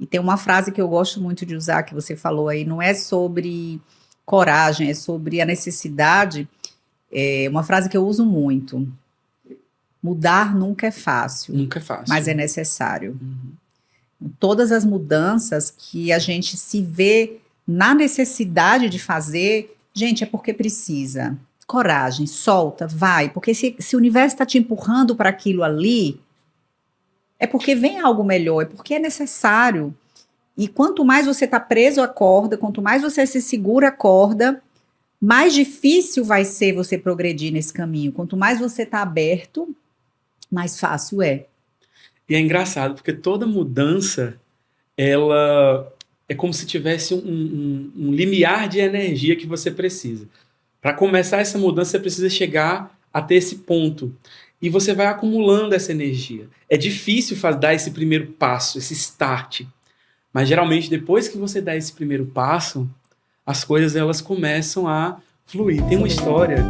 E tem uma frase que eu gosto muito de usar, que você falou aí, não é sobre coragem, é sobre a necessidade. É uma frase que eu uso muito. Mudar nunca é fácil, Nunca é mas fácil. é necessário. Uhum. Todas as mudanças que a gente se vê na necessidade de fazer, gente, é porque precisa. Coragem, solta, vai. Porque se o universo está te empurrando para aquilo ali, é porque vem algo melhor, é porque é necessário. E quanto mais você está preso à corda, quanto mais você se segura à corda, mais difícil vai ser você progredir nesse caminho. Quanto mais você está aberto, mais fácil é. E é engraçado, porque toda mudança, ela é como se tivesse um limiar de energia que você precisa. Para começar essa mudança, você precisa chegar até esse ponto. E você vai acumulando essa energia. É difícil dar esse primeiro passo, esse start. Mas geralmente, depois que você dá esse primeiro passo, as coisas elas começam a fluir. Tem uma história.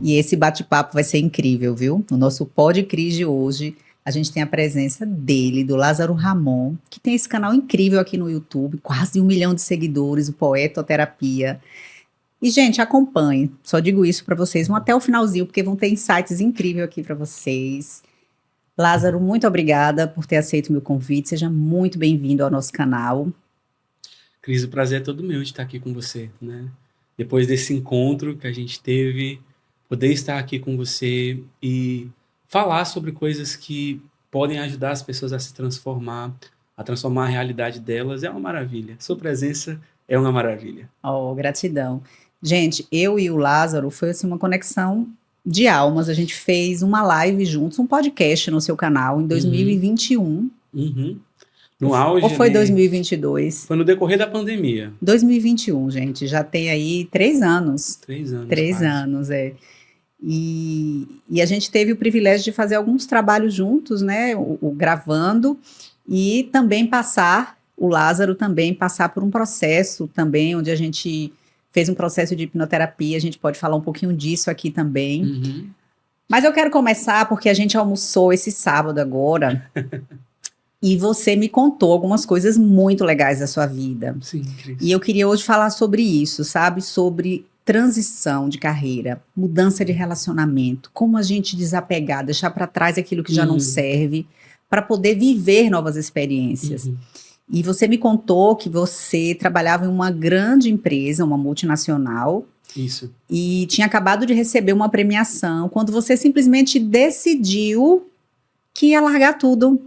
E esse bate-papo vai ser incrível, viu? No nosso Pod Cris de hoje, a gente tem a presença dele, do Lázaro Ramon, que tem esse canal incrível aqui no YouTube, quase 1 milhão de seguidores, o Poetoterapia. E, gente, acompanhe. Só digo isso para vocês. Vão até o finalzinho, porque vão ter insights incríveis aqui para vocês. Lázaro, muito obrigada por ter aceito o meu convite. Seja muito bem-vindo ao nosso canal. Cris, o prazer é todo meu de estar aqui com você, né? Depois desse encontro que a gente teve, poder estar aqui com você e falar sobre coisas que podem ajudar as pessoas a se transformar, a transformar a realidade delas, é uma maravilha. Sua presença é uma maravilha. Oh, gratidão. Gente, eu e o Lázaro foi assim uma conexão de almas. A gente fez uma live juntos, um podcast no seu canal em 2021. Uhum. No auge, ou foi 2022? Foi no decorrer da pandemia. 2021, gente. Já tem aí 3 anos. 3 anos. 3 quase. anos, é. E a gente teve o privilégio de fazer alguns trabalhos juntos, né? O gravando e também o Lázaro também passar por um processo também, onde a gente fez um processo de hipnoterapia. A gente pode falar um pouquinho disso aqui também. Uhum. Mas eu quero começar porque a gente almoçou esse sábado agora. E você me contou algumas coisas muito legais da sua vida. Sim, Cris. E eu queria hoje falar sobre isso, sabe? Sobre transição de carreira, mudança de relacionamento, como a gente desapegar, deixar para trás aquilo que já não serve, para poder viver novas experiências. E você me contou que você trabalhava em uma grande empresa, uma multinacional. Isso. E tinha acabado de receber uma premiação, quando você simplesmente decidiu que ia largar tudo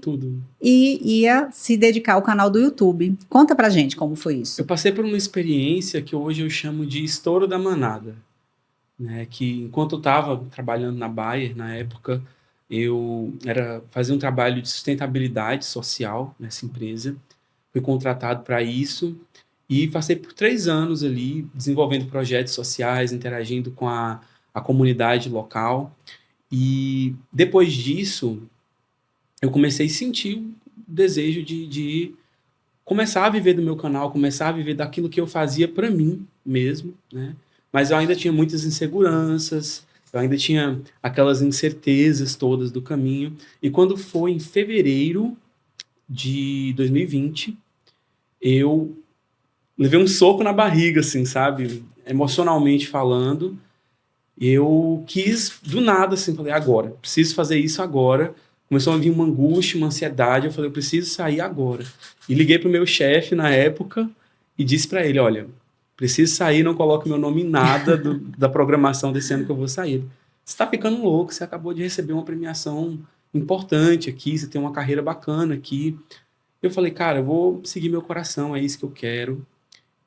e ia se dedicar ao canal do YouTube. Conta pra gente como foi isso. Eu passei por uma experiência que hoje eu chamo de estouro da manada, né? Que enquanto eu estava trabalhando na Bayer, na época, eu fazia um trabalho de sustentabilidade social nessa empresa, fui contratado para isso e passei por 3 anos ali desenvolvendo projetos sociais, interagindo com a comunidade local. E depois disso, eu comecei a sentir o desejo de começar a viver do meu canal, começar a viver daquilo que eu fazia para mim mesmo, né? Mas eu ainda tinha muitas inseguranças, eu ainda tinha aquelas incertezas todas do caminho. E quando foi em fevereiro de 2020, eu levei um soco na barriga, assim, sabe? Emocionalmente falando. Eu quis, do nada, assim, falei, agora, preciso fazer isso agora. Começou a vir uma angústia, uma ansiedade. Eu falei, eu preciso sair agora. E liguei pro meu chefe na época e disse para ele, olha, preciso sair, não coloque meu nome em nada da programação desse ano que eu vou sair. Você tá ficando louco, você acabou de receber uma premiação importante aqui, você tem uma carreira bacana aqui. Eu falei, cara, eu vou seguir meu coração, é isso que eu quero.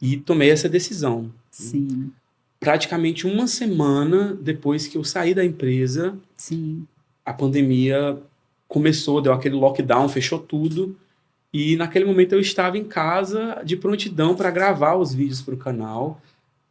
E tomei essa decisão. Sim. Praticamente uma semana depois que eu saí da empresa, sim, a pandemia começou, deu aquele lockdown, fechou tudo. E naquele momento eu estava em casa de prontidão para gravar os vídeos para o canal.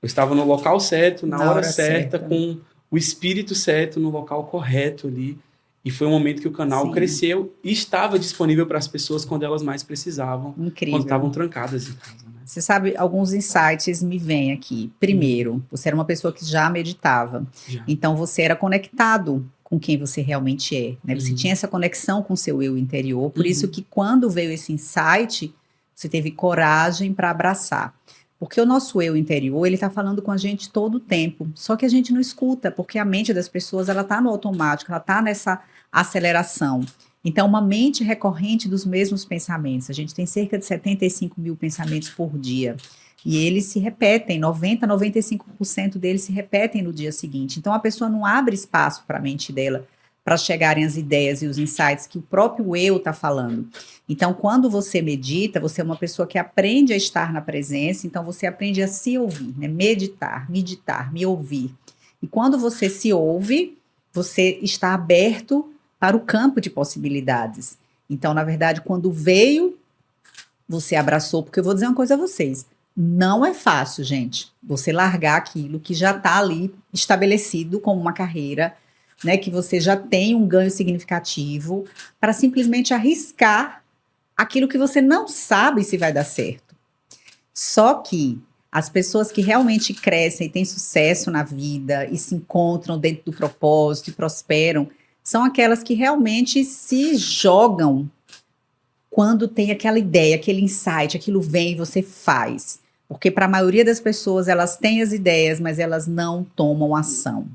Eu estava no local certo, na hora certa, com o espírito certo, no local correto ali. E foi um momento que o canal cresceu e estava disponível para as pessoas quando elas mais precisavam. Incrível. Quando estavam trancadas em casa. Né? Você sabe, alguns insights me vêm aqui. Primeiro, você era uma pessoa que já meditava. Já. Então, você era conectado com quem você realmente é, né? Você Uhum. tinha essa conexão com o seu eu interior, por isso Uhum. que quando veio esse insight, você teve coragem para abraçar. Porque o nosso eu interior, ele está falando com a gente todo o tempo, só que a gente não escuta, porque a mente das pessoas, ela está no automático, ela está nessa aceleração. Então, uma mente recorrente dos mesmos pensamentos. A gente tem cerca de 75 mil pensamentos por dia. E eles se repetem, 90, 95% deles se repetem no dia seguinte. Então, a pessoa não abre espaço para a mente dela para chegarem as ideias e os insights que o próprio eu está falando. Então, quando você medita, você é uma pessoa que aprende a estar na presença, então você aprende a se ouvir, né? Meditar, me ouvir. E quando você se ouve, você está aberto para o campo de possibilidades. Então, na verdade, quando veio, você abraçou, porque eu vou dizer uma coisa a vocês. Não é fácil, gente, você largar aquilo que já está ali estabelecido como uma carreira, né, que você já tem um ganho significativo, para simplesmente arriscar aquilo que você não sabe se vai dar certo. Só que as pessoas que realmente crescem e têm sucesso na vida e se encontram dentro do propósito e prosperam, são aquelas que realmente se jogam quando tem aquela ideia, aquele insight, aquilo vem e você faz. Porque para a maioria das pessoas, elas têm as ideias, mas elas não tomam ação.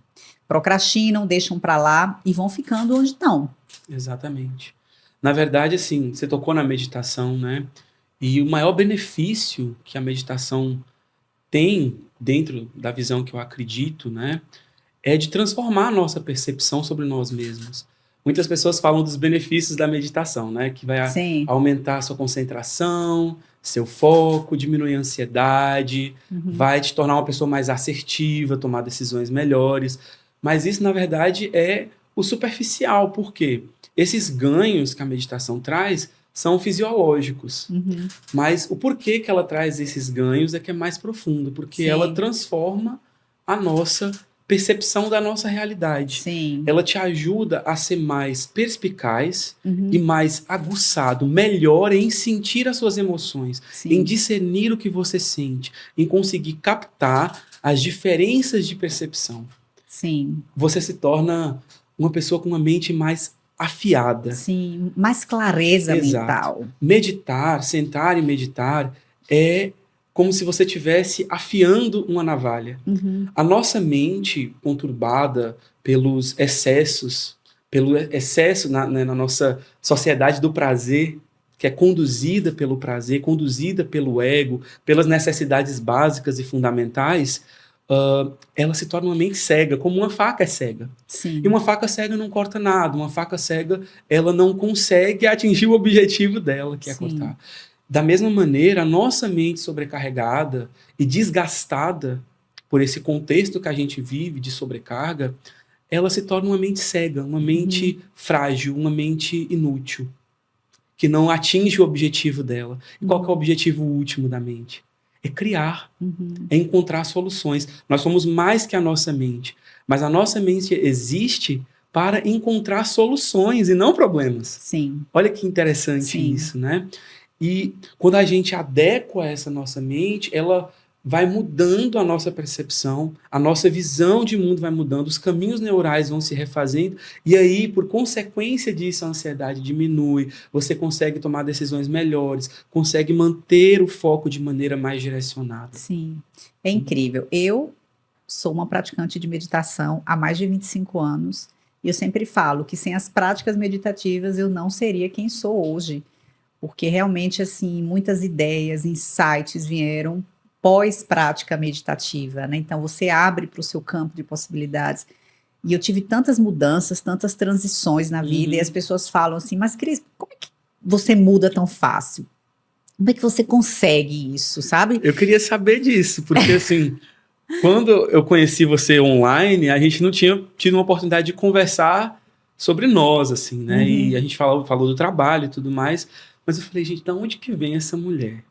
Procrastinam, deixam para lá e vão ficando onde estão. Exatamente. Na verdade, assim, você tocou na meditação, né? E o maior benefício que a meditação tem dentro da visão que eu acredito, né, é de transformar a nossa percepção sobre nós mesmos. Muitas pessoas falam dos benefícios da meditação, né, que vai Sim. aumentar a sua concentração, seu foco, diminuir a ansiedade, vai te tornar uma pessoa mais assertiva, tomar decisões melhores. Mas isso, na verdade, é o superficial, porque esses ganhos que a meditação traz são fisiológicos. Mas o porquê que ela traz esses ganhos é que é mais profundo, porque Sim. ela transforma a nossa percepção da nossa realidade. Sim. Ela te ajuda a ser mais perspicaz e mais aguçado, melhor em sentir as suas emoções, Sim. em discernir o que você sente, em conseguir captar as diferenças de percepção. Sim. Você se torna uma pessoa com uma mente mais afiada. Sim, mais clareza mental. Meditar, sentar e meditar é como se você estivesse afiando uma navalha. A nossa mente conturbada pelos excessos, pelo excesso na nossa sociedade do prazer, que é conduzida pelo prazer, conduzida pelo ego, pelas necessidades básicas e fundamentais, ela se torna uma mente cega, como uma faca é cega. Sim. E uma faca cega não corta nada, uma faca cega ela não consegue atingir o objetivo dela, que é cortar. Da mesma maneira, a nossa mente sobrecarregada e desgastada por esse contexto que a gente vive de sobrecarga, ela se torna uma mente cega, uma mente frágil, uma mente inútil, que não atinge o objetivo dela. E qual que é o objetivo último da mente? É criar, é encontrar soluções. Nós somos mais que a nossa mente, mas a nossa mente existe para encontrar soluções e não problemas. Sim. Olha que interessante isso, né? E quando a gente adequa essa nossa mente, ela vai mudando a nossa percepção, a nossa visão de mundo vai mudando, os caminhos neurais vão se refazendo, e aí, por consequência disso, a ansiedade diminui, você consegue tomar decisões melhores, consegue manter o foco de maneira mais direcionada. Sim, é incrível. Eu sou uma praticante de meditação há mais de 25 anos, e eu sempre falo que sem as práticas meditativas eu não seria quem sou hoje, porque realmente, assim, muitas ideias, insights vieram pós-prática meditativa, né? Então, você abre para o seu campo de possibilidades. E eu tive tantas mudanças, tantas transições na vida, e as pessoas falam assim, mas Cris, como é que você muda tão fácil? Como é que você consegue isso, sabe? Eu queria saber disso, porque assim, quando eu conheci você online, a gente não tinha tido uma oportunidade de conversar sobre nós, assim, né? E a gente falou do trabalho e tudo mais, mas eu falei, gente, de onde que vem essa mulher?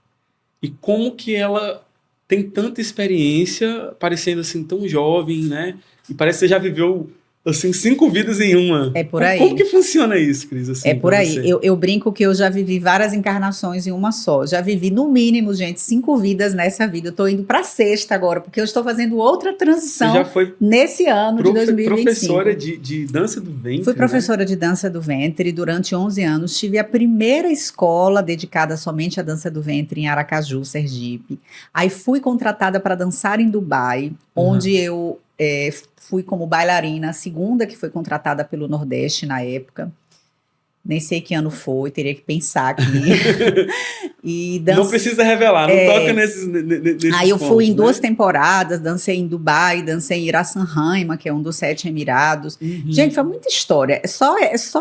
E como que ela tem tanta experiência, parecendo assim tão jovem, né? E parece que você já viveu Assim, 5 vidas em uma. É por Como, aí. como que funciona isso, Cris? Assim, É por pra aí. você? Eu brinco que eu já vivi várias encarnações em uma só. Já vivi, no mínimo, gente, 5 vidas nessa vida. Eu tô indo pra sexta agora, porque eu estou fazendo outra Você já transição foi nesse ano de professora 2025. de dança do Fui ventre, né? professora de dança do ventre durante 11 anos. Tive a primeira escola dedicada somente à dança do ventre em Aracaju, Sergipe. Aí fui contratada para dançar em Dubai, Aham. onde eu fui como bailarina, a segunda que foi contratada pelo Nordeste na época. Nem sei que ano foi, teria que pensar aqui. E Não dancei. precisa revelar, não toca Aí nesses eu fui pontos, em 2 né? temporadas, dancei em Dubai, dancei em Iraçanhaima, que é um dos 7 Emirados. Gente, foi Uhum. muita história. Só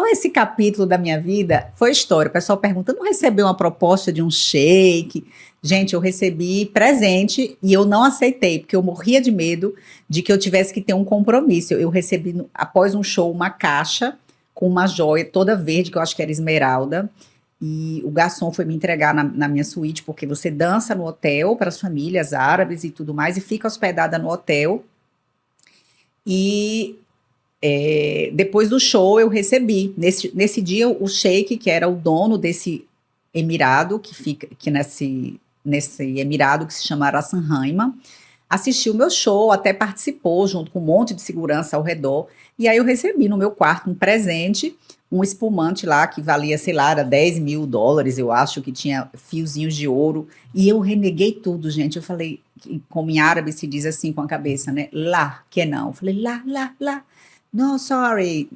esse capítulo da minha vida foi história. O pessoal pergunta, não recebeu uma proposta de um shake? Gente, eu recebi presente e eu não aceitei, porque eu morria de medo de que eu tivesse que ter um compromisso. Eu recebi, após um show, uma caixa com uma joia toda verde, que eu acho que era esmeralda. E o garçom foi me entregar na minha suíte, porque você dança no hotel para as famílias árabes e tudo mais, e fica hospedada no hotel. E depois do show eu recebi. Nesse dia, o sheik, que era o dono desse emirado, que fica que nesse emirado que se chama Ras Al assistiu o meu show, até participou, junto com um monte de segurança ao redor. E aí eu recebi no meu quarto um presente, um espumante lá que valia, sei lá, era US$ 10.000, eu acho, que tinha fiozinhos de ouro. E eu reneguei tudo, gente. Eu falei, como em árabe se diz assim com a cabeça, né? Lá, que não. Eu falei, lá. No, sorry,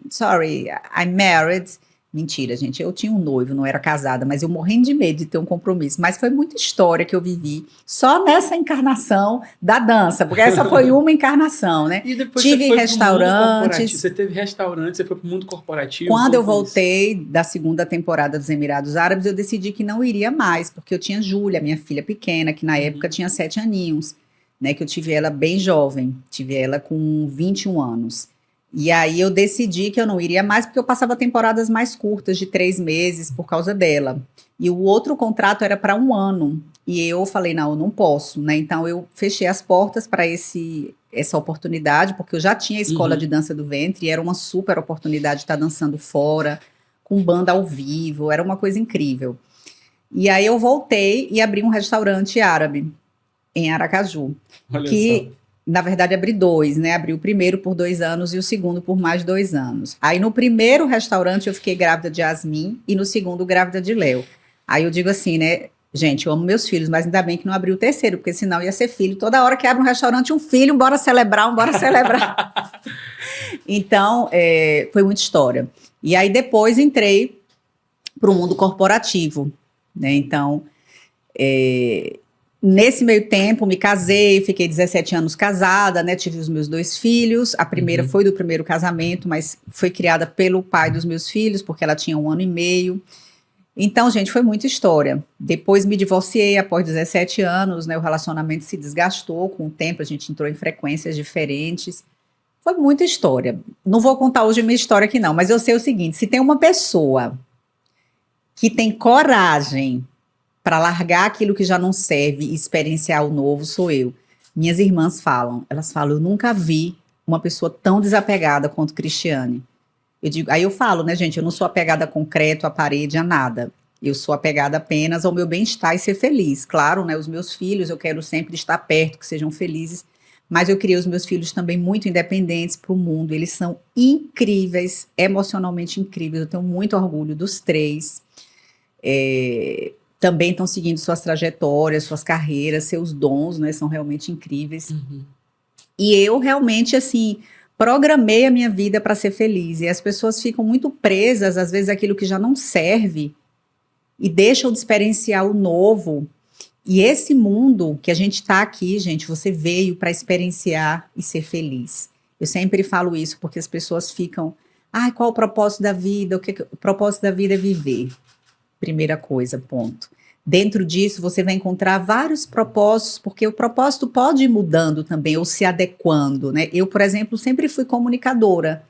I'm married. Mentira, gente, eu tinha um noivo, não era casada, mas eu morrendo de medo de ter um compromisso. Mas foi muita história que eu vivi só nessa encarnação da dança, porque essa foi uma encarnação, né? E depois você Tive foi para o mundo corporativo. restaurantes. Você teve restaurante, você foi para o mundo corporativo. Quando Como eu foi isso? voltei da segunda temporada dos Emirados Árabes, eu decidi que não iria mais, porque eu tinha Júlia, minha filha pequena, que na época tinha 7 aninhos, né? Que eu tive ela bem jovem, tive ela com 21 anos. E aí eu decidi que eu não iria mais, porque eu passava temporadas mais curtas, de 3 meses, por causa dela. E o outro contrato era para 1 ano. E eu falei, não, eu não posso, né? Então eu fechei as portas para essa oportunidade, porque eu já tinha a escola de Uhum. dança do ventre, e era uma super oportunidade de estar dançando fora, com banda ao vivo, era uma coisa incrível. E aí eu voltei e abri um restaurante árabe em Aracaju, Olha só. que na verdade abri 2, né? Abri o primeiro por 2 anos e o segundo por mais 2 anos. Aí no primeiro restaurante eu fiquei grávida de Yasmin e no segundo grávida de Léo. Aí eu digo assim, né? Gente, eu amo meus filhos, mas ainda bem que não abri o terceiro, porque senão ia ser filho. Toda hora que abre um restaurante, um filho, bora celebrar, bora celebrar. Então, foi muita história. E aí depois entrei para o mundo corporativo, né? Então, nesse meio tempo, me casei, fiquei 17 anos casada, né? Tive os meus 2 filhos. A primeira Uhum. foi do primeiro casamento, mas foi criada pelo pai dos meus filhos, porque ela tinha 1 ano e meio. Então, gente, foi muita história. Depois me divorciei após 17 anos, né? O relacionamento se desgastou com o tempo, a gente entrou em frequências diferentes. Foi muita história. Não vou contar hoje a minha história aqui, não, mas eu sei o seguinte: se tem uma pessoa que tem coragem para largar aquilo que já não serve e experienciar o novo, sou eu. Minhas irmãs falam, elas falam, eu nunca vi uma pessoa tão desapegada quanto Cristiane. Eu digo, aí eu falo, né, gente, eu não sou apegada a concreto, a parede, a nada. Eu sou apegada apenas ao meu bem-estar e ser feliz. Claro, né, os meus filhos, eu quero sempre estar perto, que sejam felizes, mas eu criei os meus filhos também muito independentes para o mundo. Eles são incríveis, emocionalmente incríveis. Eu tenho muito orgulho dos 3. Também estão seguindo suas trajetórias, suas carreiras, seus dons, né, são realmente incríveis. Uhum. E eu realmente, assim, programei a minha vida para ser feliz. E as pessoas ficam muito presas, às vezes, àquilo que já não serve e deixam de experienciar o novo. E esse mundo que a gente está aqui, gente, você veio para experienciar e ser feliz. Eu sempre falo isso porque as pessoas ficam, ai, qual o propósito da vida? O propósito da vida é viver. Primeira coisa, ponto. Dentro disso, você vai encontrar vários propósitos, porque o propósito pode ir mudando também, ou se adequando, né? Eu, por exemplo, sempre fui comunicadora.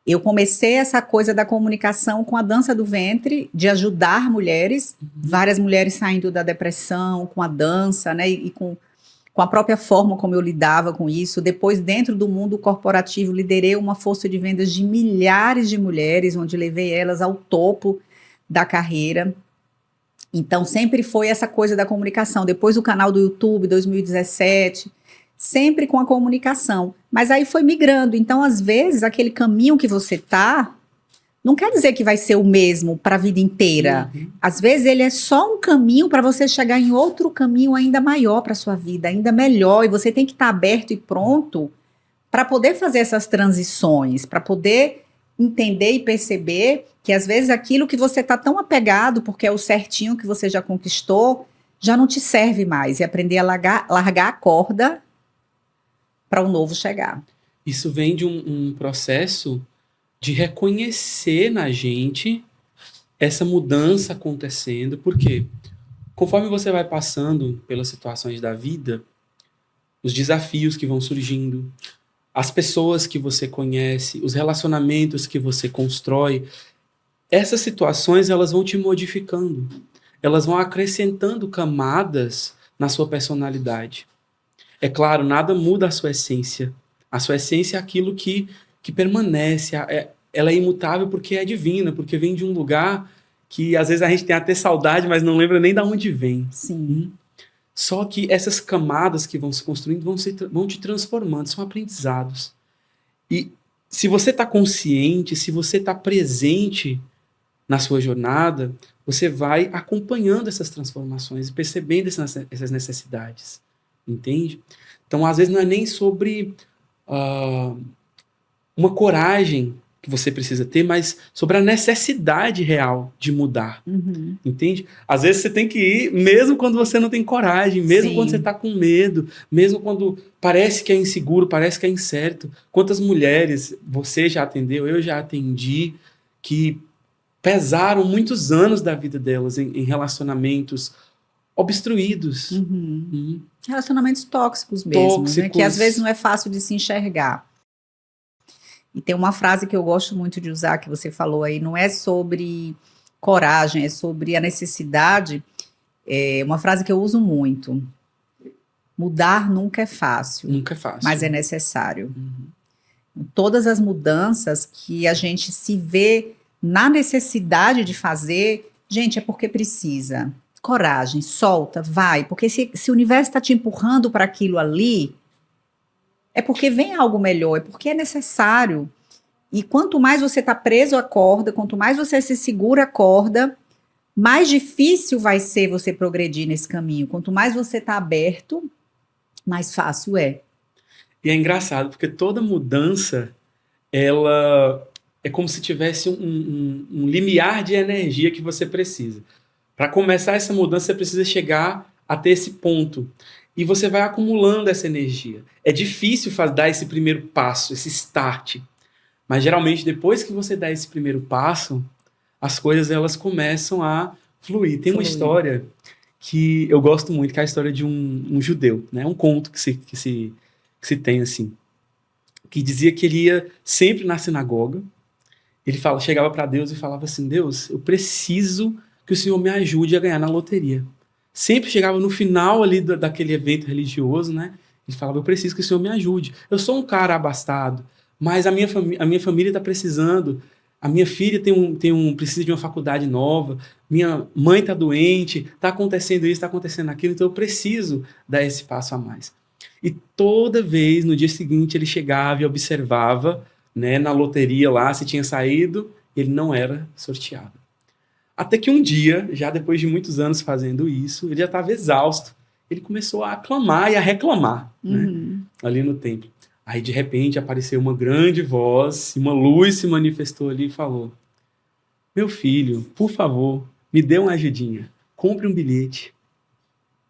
Eu comecei essa coisa da comunicação com a dança do ventre, de ajudar mulheres, várias mulheres saindo da depressão, com a dança, né? E com com a própria forma como eu lidava com isso. Depois, dentro do mundo corporativo, liderei uma força de vendas de milhares de mulheres, onde levei elas ao topo da carreira. Então, sempre foi essa coisa da comunicação. Depois o canal do YouTube, 2017, sempre com a comunicação. Mas aí foi migrando. Então, às vezes, aquele caminho que você tá, não quer dizer que vai ser o mesmo para a vida inteira. Uhum. Às vezes ele é só um caminho para você chegar em outro caminho ainda maior para sua vida, ainda melhor. E você tem que estar aberto e pronto para poder fazer essas transições, para poder entender e perceber que às vezes aquilo que você está tão apegado, porque é o certinho que você já conquistou, já não te serve mais. E aprender a largar a corda para o novo chegar. Isso vem de um processo de reconhecer na gente essa mudança acontecendo, porque conforme você vai passando pelas situações da vida, os desafios que vão surgindo, as pessoas que você conhece, os relacionamentos que você constrói, essas situações elas vão te modificando, elas vão acrescentando camadas na sua personalidade. É claro, nada muda a sua essência. A sua essência é aquilo que permanece, ela é imutável porque é divina, porque vem de um lugar que às vezes a gente tem até saudade, mas não lembra nem de onde vem. Sim. Só que essas camadas que vão se construindo vão te transformando, são aprendizados. E se você está consciente, se você está presente na sua jornada, você vai acompanhando essas transformações e percebendo essas necessidades. Entende? Então, às vezes, não é nem sobre uma coragem que você precisa ter, mas sobre a necessidade real de mudar. Uhum. Entende? Às vezes você tem que ir, mesmo quando você não tem coragem, mesmo Sim. quando você está com medo, mesmo quando parece que é inseguro, parece que é incerto. Quantas mulheres você já atendeu, eu já atendi, que pesaram muitos anos da vida delas em relacionamentos obstruídos. Uhum. Relacionamentos tóxicos mesmo, né? Que às vezes não é fácil de se enxergar. E tem uma frase que eu gosto muito de usar, que você falou aí, não é sobre coragem, é sobre a necessidade. É uma frase que eu uso muito. Mudar nunca é fácil. Nunca é fácil. Mas é necessário. Uhum. Todas as mudanças que a gente se vê na necessidade de fazer, gente, é porque precisa. Coragem, solta, vai. Porque se o universo está te empurrando para aquilo ali, é porque vem algo melhor, é porque é necessário. E quanto mais você está preso à corda, quanto mais você se segura a corda, mais difícil vai ser você progredir nesse caminho. Quanto mais você está aberto, mais fácil é. E é engraçado, porque toda mudança, ela é como se tivesse um limiar de energia que você precisa. Para começar essa mudança, você precisa chegar até esse ponto. E você vai acumulando essa energia. É difícil dar esse primeiro passo, esse start. Mas geralmente, depois que você dá esse primeiro passo, as coisas elas começam a fluir. Tem uma história que eu gosto muito, que é a história de um judeu, né? Um conto que se tem assim, que dizia que ele ia sempre na sinagoga. Ele chegava para Deus e falava assim: Deus, eu preciso que o Senhor me ajude a ganhar na loteria. Sempre chegava no final ali daquele evento religioso, né? Ele falava: eu preciso que o Senhor me ajude. Eu sou um cara abastado, mas a minha família está precisando. A minha filha precisa de uma faculdade nova. Minha mãe está doente. Está acontecendo isso, está acontecendo aquilo. Então eu preciso dar esse passo a mais. E toda vez, no dia seguinte, ele chegava e observava, né, na loteria lá, se tinha saído. Ele não era sorteado. Até que um dia, já depois de muitos anos fazendo isso, ele já estava exausto. Ele começou a clamar e a reclamar, né, ali no templo. Aí, de repente, apareceu uma grande voz, uma luz se manifestou ali e falou: meu filho, por favor, me dê uma ajudinha. Compre um bilhete.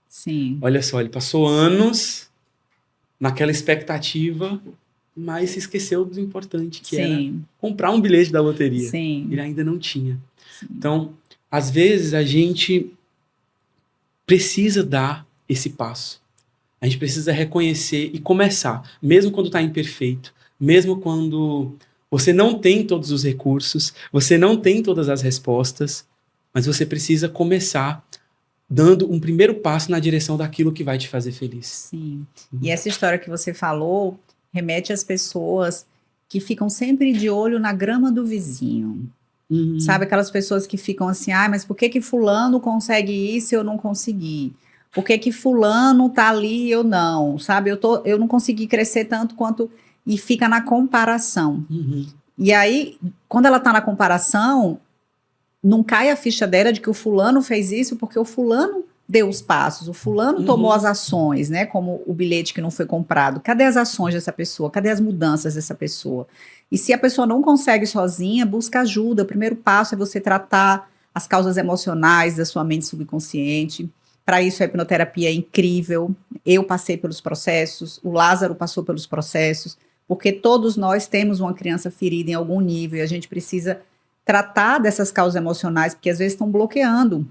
Sim. Olha só, ele passou anos naquela expectativa, mas se esqueceu do importante, que era comprar um bilhete da loteria. Sim. Ele ainda não tinha. Sim. Então, às vezes, a gente precisa dar esse passo. A gente precisa reconhecer e começar, mesmo quando está imperfeito, mesmo quando você não tem todos os recursos, você não tem todas as respostas, mas você precisa começar dando um primeiro passo na direção daquilo que vai te fazer feliz. Sim. E essa história que você falou remete às pessoas que ficam sempre de olho na grama do vizinho. Sabe, aquelas pessoas que ficam assim, mas por que que fulano consegue isso e eu não consegui? Por que que fulano tá ali e eu não? Sabe, eu não consegui crescer tanto quanto... E fica na comparação. E aí, quando ela tá na comparação, não cai a ficha dela de que o fulano fez isso porque o fulano deu os passos, o fulano tomou as ações, né? Como o bilhete que não foi comprado. Cadê as ações dessa pessoa? Cadê as mudanças dessa pessoa? E se a pessoa não consegue sozinha, busca ajuda. O primeiro passo é você tratar as causas emocionais da sua mente subconsciente. Para isso, a hipnoterapia é incrível. Eu passei pelos processos, o Lázaro passou pelos processos, porque todos nós temos uma criança ferida em algum nível e a gente precisa tratar dessas causas emocionais, porque às vezes estão bloqueando,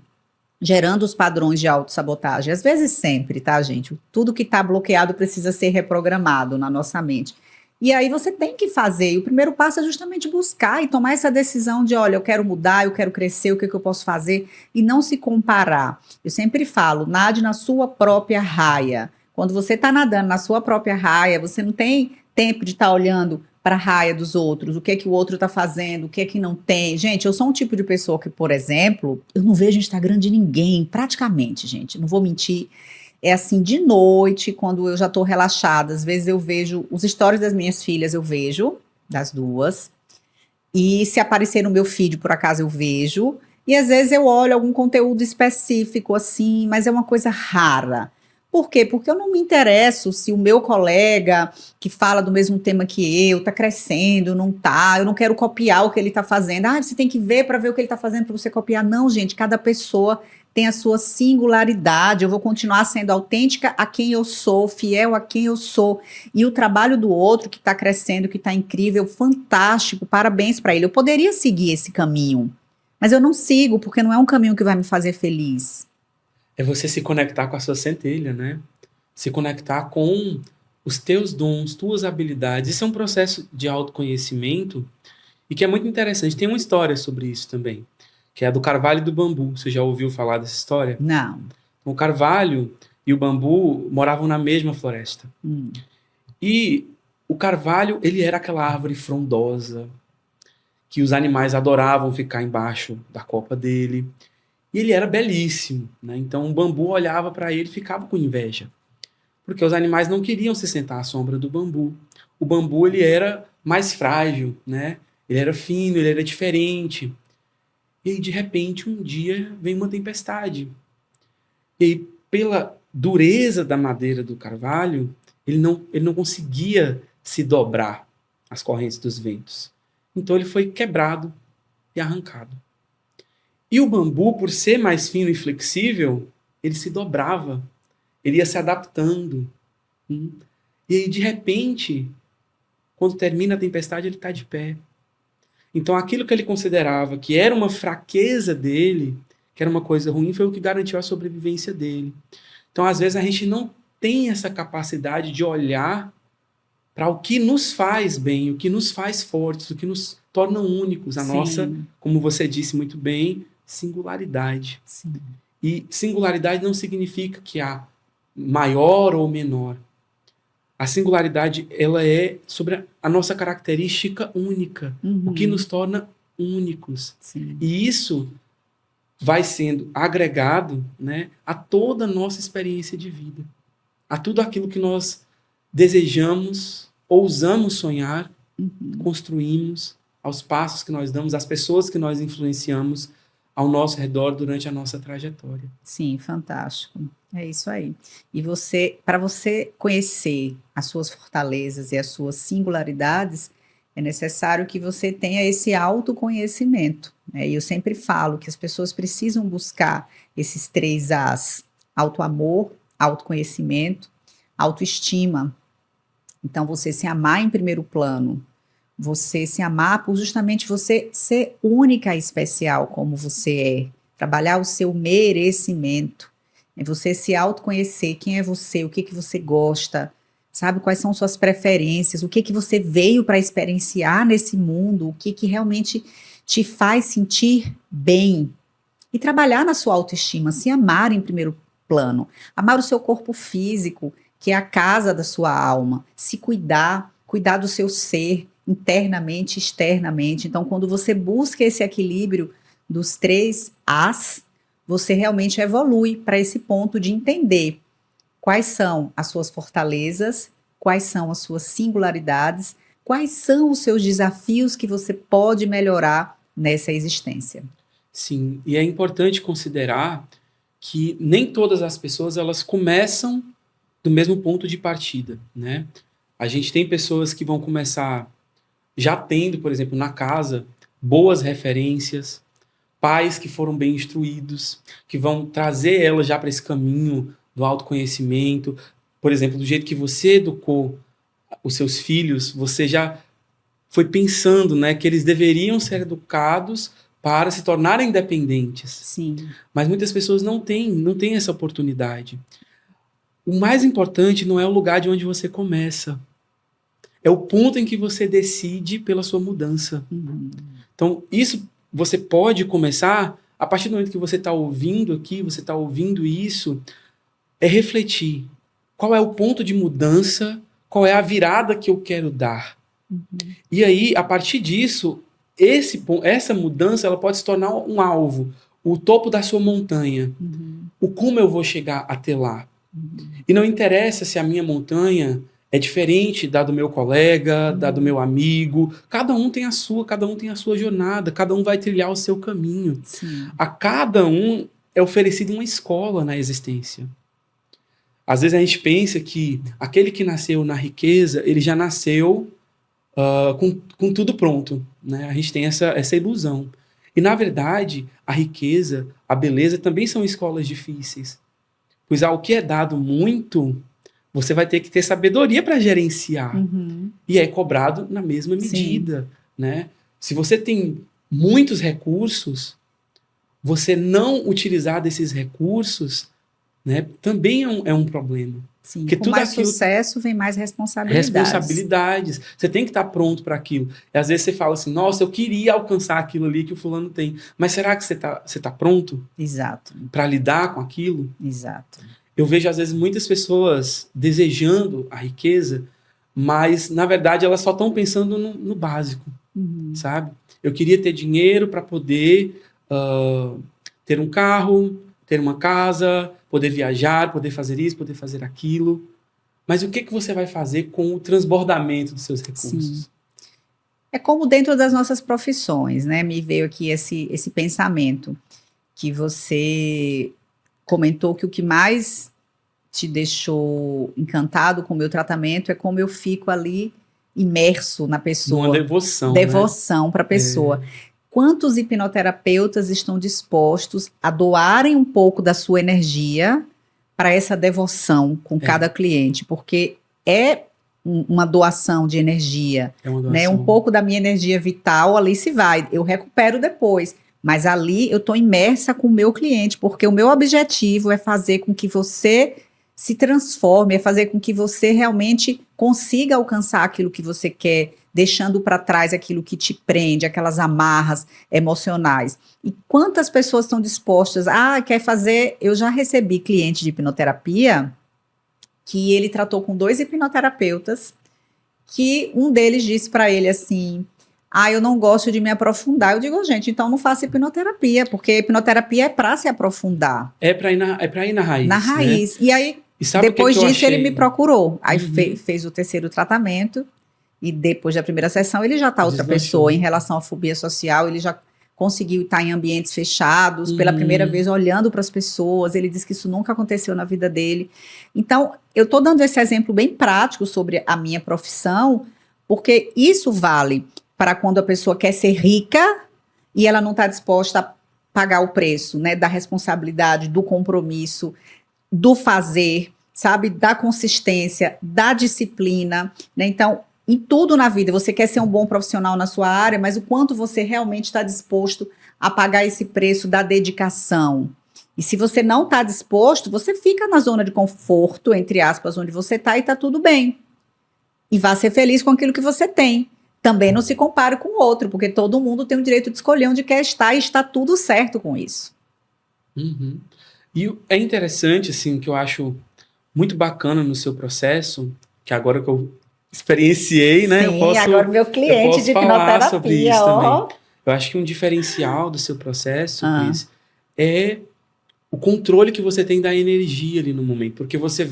gerando os padrões de autossabotagem. Às vezes sempre, tá, gente? Tudo que está bloqueado precisa ser reprogramado na nossa mente. E aí você tem que fazer, e o primeiro passo é justamente buscar e tomar essa decisão de, olha, eu quero mudar, eu quero crescer, o que eu posso fazer, e não se comparar. Eu sempre falo, nade na sua própria raia. Quando você está nadando na sua própria raia, você não tem tempo de estar olhando para a raia dos outros, o que é que o outro está fazendo, o que é que não tem. Gente, eu sou um tipo de pessoa que, por exemplo, eu não vejo Instagram de ninguém, praticamente, gente, não vou mentir. É assim, de noite, quando eu já estou relaxada, às vezes eu vejo os stories das minhas filhas, eu vejo, das duas, e se aparecer no meu feed, por acaso, eu vejo, e às vezes eu olho algum conteúdo específico, assim, mas é uma coisa rara. Por quê? Porque eu não me interesso se o meu colega que fala do mesmo tema que eu está crescendo, não está, eu não quero copiar o que ele está fazendo. Você tem que ver para ver o que ele está fazendo para você copiar. Não, gente, cada pessoa tem a sua singularidade, eu vou continuar sendo autêntica a quem eu sou, fiel a quem eu sou, e o trabalho do outro que está crescendo, que está incrível, fantástico, parabéns para ele. Eu poderia seguir esse caminho, mas eu não sigo, porque não é um caminho que vai me fazer feliz. É você se conectar com a sua centelha, né? Se conectar com os teus dons, tuas habilidades. Isso é um processo de autoconhecimento e que é muito interessante. Tem uma história sobre isso também, que é a do carvalho e do bambu. Você já ouviu falar dessa história? Não. O carvalho e o bambu moravam na mesma floresta. E o carvalho, ele era aquela árvore frondosa, que os animais adoravam ficar embaixo da copa dele. E ele era belíssimo, né? Então o bambu olhava para ele e ficava com inveja, porque os animais não queriam se sentar à sombra do bambu. O bambu, ele era mais frágil, né? Ele era fino, ele era diferente. E aí, de repente, um dia vem uma tempestade. E aí, pela dureza da madeira do carvalho, ele não conseguia se dobrar às correntes dos ventos. Então ele foi quebrado e arrancado. E o bambu, por ser mais fino e flexível, ele se dobrava, ele ia se adaptando. E aí, de repente, quando termina a tempestade, ele está de pé. Então, aquilo que ele considerava que era uma fraqueza dele, que era uma coisa ruim, foi o que garantiu a sobrevivência dele. Então, às vezes, a gente não tem essa capacidade de olhar para o que nos faz bem, o que nos faz fortes, o que nos torna únicos, a nossa, como você disse muito bem, singularidade. Sim. E singularidade não significa que há maior ou menor. A singularidade, ela é sobre a nossa característica única, o que nos torna únicos. Sim. E isso vai sendo agregado, né, a toda a nossa experiência de vida, a tudo aquilo que nós desejamos, ousamos sonhar, construímos, aos passos que nós damos, às pessoas que nós influenciamos ao nosso redor durante a nossa trajetória. Sim, fantástico. É isso aí. E você, para você conhecer as suas fortalezas e as suas singularidades, é necessário que você tenha esse autoconhecimento, né? E eu sempre falo que as pessoas precisam buscar esses 3 As: autoamor, autoconhecimento, autoestima. Então, você se amar em primeiro plano, você se amar por justamente você ser única e especial como você é, trabalhar o seu merecimento, é você se autoconhecer, quem é você, o que que você gosta, sabe, quais são suas preferências, o que que você veio para experienciar nesse mundo, o que que realmente te faz sentir bem. E trabalhar na sua autoestima, se amar em primeiro plano. Amar o seu corpo físico, que é a casa da sua alma. Se cuidar, cuidar do seu ser, internamente e externamente. Então, quando você busca esse equilíbrio dos 3 As, você realmente evolui para esse ponto de entender quais são as suas fortalezas, quais são as suas singularidades, quais são os seus desafios que você pode melhorar nessa existência. Sim, e é importante considerar que nem todas as pessoas elas começam do mesmo ponto de partida, né? A gente tem pessoas que vão começar já tendo, por exemplo, na casa, boas referências, pais que foram bem instruídos, que vão trazer ela já para esse caminho do autoconhecimento. Por exemplo, do jeito que você educou os seus filhos, você já foi pensando, né, que eles deveriam ser educados para se tornarem independentes. Sim. Mas muitas pessoas não têm essa oportunidade. O mais importante não é o lugar de onde você começa. É o ponto em que você decide pela sua mudança. Uhum. Então, isso você pode começar, a partir do momento que você está ouvindo aqui, você está ouvindo isso, é refletir. Qual é o ponto de mudança? Qual é a virada que eu quero dar? Uhum. E aí, a partir disso, essa mudança ela pode se tornar um alvo, o topo da sua montanha. Uhum. O como eu vou chegar até lá. Uhum. E não interessa se a minha montanha é diferente da do meu colega, da do meu amigo. Cada um tem a sua jornada, cada um vai trilhar o seu caminho. Sim. A cada um é oferecida uma escola na existência. Às vezes a gente pensa que aquele que nasceu na riqueza, ele já nasceu com tudo pronto, né? A gente tem essa ilusão. E, na verdade, a riqueza, a beleza também são escolas difíceis. Pois ao que é dado muito, você vai ter que ter sabedoria para gerenciar. Uhum. E é cobrado na mesma medida, né? Se você tem muitos recursos, você não utilizar desses recursos, né, também é um problema. Sim, Porque com tudo mais aquilo sucesso vem mais responsabilidades. responsabilidades. Você tem que estar pronto para aquilo. E às vezes você fala assim, nossa, eu queria alcançar aquilo ali que o fulano tem. Mas será que você tá pronto Exato, para lidar com aquilo? exato. Eu vejo às vezes muitas pessoas desejando a riqueza, mas na verdade elas só estão pensando no básico, Uhum. sabe? Eu queria ter dinheiro para poder ter um carro, ter uma casa, poder viajar, poder fazer isso, poder fazer aquilo. Mas o que você vai fazer com o transbordamento dos seus recursos? Sim. É como dentro das nossas profissões, né? Me veio aqui esse pensamento que você comentou que o que mais te deixou encantado com o meu tratamento é como eu fico ali imerso na pessoa. Uma devoção, Devoção para a pessoa. Quantos hipnoterapeutas estão dispostos a doarem um pouco da sua energia para essa devoção com cada cliente? Porque é uma doação de energia, É uma doação. né? Um pouco da minha energia vital ali se vai, eu recupero depois, mas ali eu estou imersa com o meu cliente, porque o meu objetivo é fazer com que você se transforme, é fazer com que você realmente consiga alcançar aquilo que você quer, deixando para trás aquilo que te prende, aquelas amarras emocionais. E quantas pessoas estão dispostas, quer fazer, eu já recebi cliente de hipnoterapia que ele tratou com 2 hipnoterapeutas, que um deles disse para ele assim, eu não gosto de me aprofundar. Eu digo, gente, então não faça hipnoterapia, porque hipnoterapia é para se aprofundar. É para ir na raiz. Na raiz. Né? E aí, depois disso, ele me procurou. Aí fez o 3º tratamento, e depois da primeira sessão, ele já está outra pessoa. Em relação à fobia social, ele já conseguiu estar em ambientes fechados, pela primeira vez olhando para as pessoas. Ele disse que isso nunca aconteceu na vida dele. Então, eu estou dando esse exemplo bem prático sobre a minha profissão, porque isso vale para quando a pessoa quer ser rica e ela não está disposta a pagar o preço, né, da responsabilidade, do compromisso, do fazer, sabe, da consistência, da disciplina, né? Então, em tudo na vida, você quer ser um bom profissional na sua área, mas o quanto você realmente está disposto a pagar esse preço da dedicação. E se você não está disposto, você fica na zona de conforto, entre aspas, onde você está e está tudo bem. E vá ser feliz com aquilo que você tem. Também não se compare com o outro, porque todo mundo tem o direito de escolher onde quer estar e está tudo certo com isso. Uhum. E é interessante, assim, que eu acho muito bacana no seu processo, que agora que eu experienciei, né, Sim, agora o meu eu cliente posso de falar sobre hipnoterapia, isso também. ó. Eu acho que um diferencial do seu processo, Ah, Cris, é o controle que você tem da energia ali no momento, porque você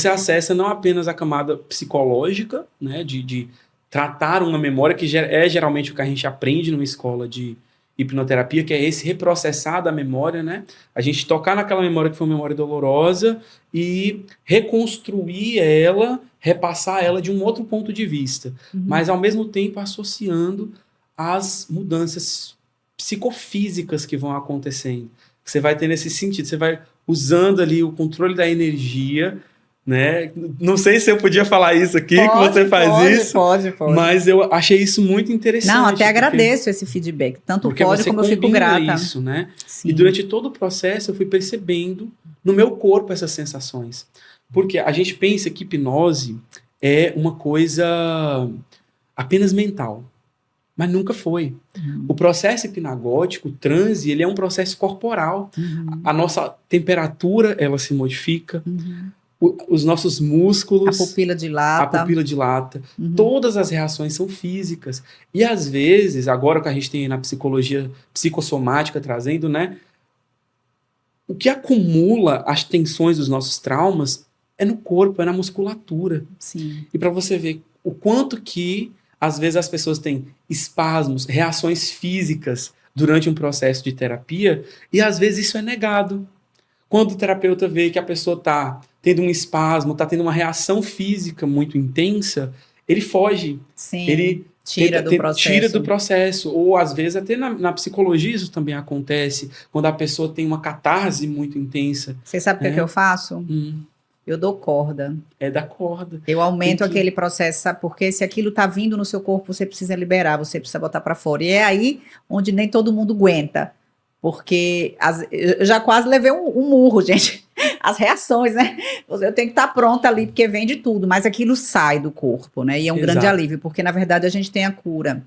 acessa não apenas a camada psicológica, né, de tratar uma memória que é geralmente o que a gente aprende numa escola de hipnoterapia, que é esse reprocessar da memória, né? A gente tocar naquela memória que foi uma memória dolorosa e reconstruir ela, repassar ela de um outro ponto de vista, mas uhum. ao mesmo tempo associando as mudanças psicofísicas que vão acontecendo. Você vai ter nesse sentido, você vai usando ali o controle da energia, né? Não sei se eu podia falar isso aqui, que você Pode, faz pode, isso, pode, pode. mas eu achei isso muito Não, até interessante, agradeço esse feedback. Tanto porque pode você como eu fico combina grata. isso, né? E Sim. durante todo o processo eu fui percebendo no meu corpo essas sensações. Porque a gente pensa que hipnose é uma coisa apenas mental, mas nunca foi. O Uhum, processo hipnagógico, o transe, ele é um processo corporal. uhum, A nossa temperatura, ela se modifica, uhum. os nossos A músculos, pupila a dilata. pupila dilata, Uhum, todas as reações são físicas. E às vezes, agora que a gente tem na psicologia psicossomática trazendo, né, o que acumula as tensões dos nossos traumas é no corpo, é na musculatura. sim. E para você ver o quanto que às vezes as pessoas têm espasmos, reações físicas durante um processo de terapia, e às vezes isso é negado. Quando o terapeuta vê que a pessoa está tendo um espasmo, está tendo uma reação física muito intensa, ele foge, Sim. ele Tira do tira do processo. processo. Ou às vezes até na psicologia isso também acontece, quando a pessoa tem uma catarse muito intensa, Você sabe o que é que eu né? faço? Hum, Eu dou corda. é da corda. Eu Tem aumento que. aquele processo, sabe? Porque se aquilo tá vindo no seu corpo, você precisa liberar, você precisa botar para fora. E é aí onde nem todo mundo aguenta. Porque eu já quase levei um murro, gente. As reações, né? Eu tenho que estar pronta ali, porque vem de tudo, mas aquilo sai do corpo, né? E é um grande Exato. alívio, porque na verdade a gente tem a cura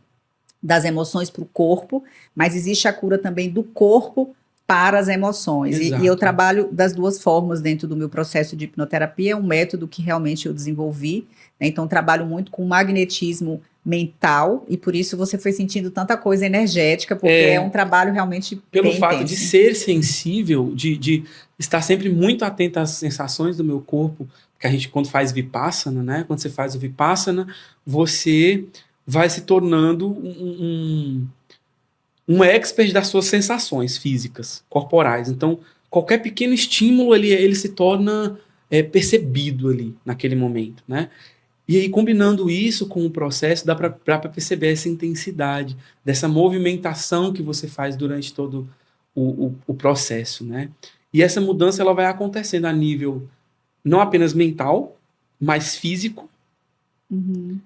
das emoções para o corpo, mas existe a cura também do corpo para as emoções. E eu Exato. trabalho das duas formas dentro do meu processo de hipnoterapia, é um método que realmente eu desenvolvi, né? Então trabalho muito com magnetismo mental e por isso você foi sentindo tanta coisa energética, porque é um É, trabalho realmente pelo bem fato de intenso. ser sensível, de estar sempre muito atento às sensações do meu corpo, que a gente, quando faz Vipassana, né? Quando você faz o Vipassana, você vai se tornando um expert das suas sensações físicas, corporais. Então, qualquer pequeno estímulo, ele se torna percebido ali, naquele momento, né? E aí, combinando isso com o processo, dá para perceber essa intensidade, dessa movimentação que você faz durante todo o processo, né? E essa mudança ela vai acontecendo a nível não apenas mental, mas físico Uhum.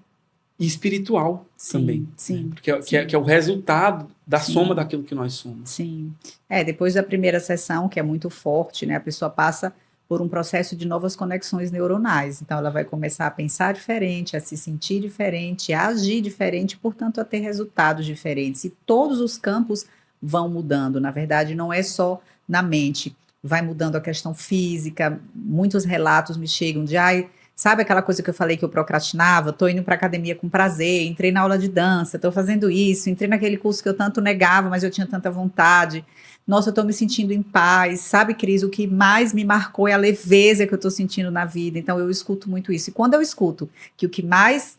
e espiritual também, Sim, né? sim, Porque que sim, é o resultado da soma sim. daquilo que nós somos. Sim. É, depois da primeira sessão, que é muito forte, né, a pessoa passa por um processo de novas conexões neuronais. Então, ela vai começar a pensar diferente, a se sentir diferente, a agir diferente, portanto, a ter resultados diferentes. E todos os campos vão mudando. Na verdade, não é só na mente. Vai mudando a questão física. Muitos relatos me chegam de, ai, sabe aquela coisa que eu falei que eu procrastinava? Estou indo para academia com prazer, entrei na aula de dança, estou fazendo isso, entrei naquele curso que eu tanto negava, mas eu tinha tanta vontade. Nossa, eu estou me sentindo em paz. Sabe, Cris, o que mais me marcou é a leveza que eu estou sentindo na vida. Então, eu escuto muito isso. E quando eu escuto que o que mais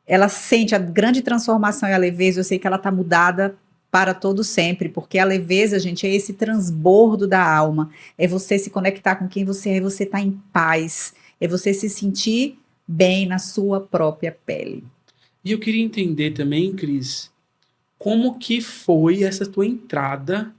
ela sente a grande transformação é a leveza, eu sei que ela está mudada para todo sempre, porque a leveza, gente, é esse transbordo da alma, é você se conectar com quem você é, você estar em paz, é você se sentir bem na sua própria pele. E eu queria entender também, Cris, como que foi essa tua entrada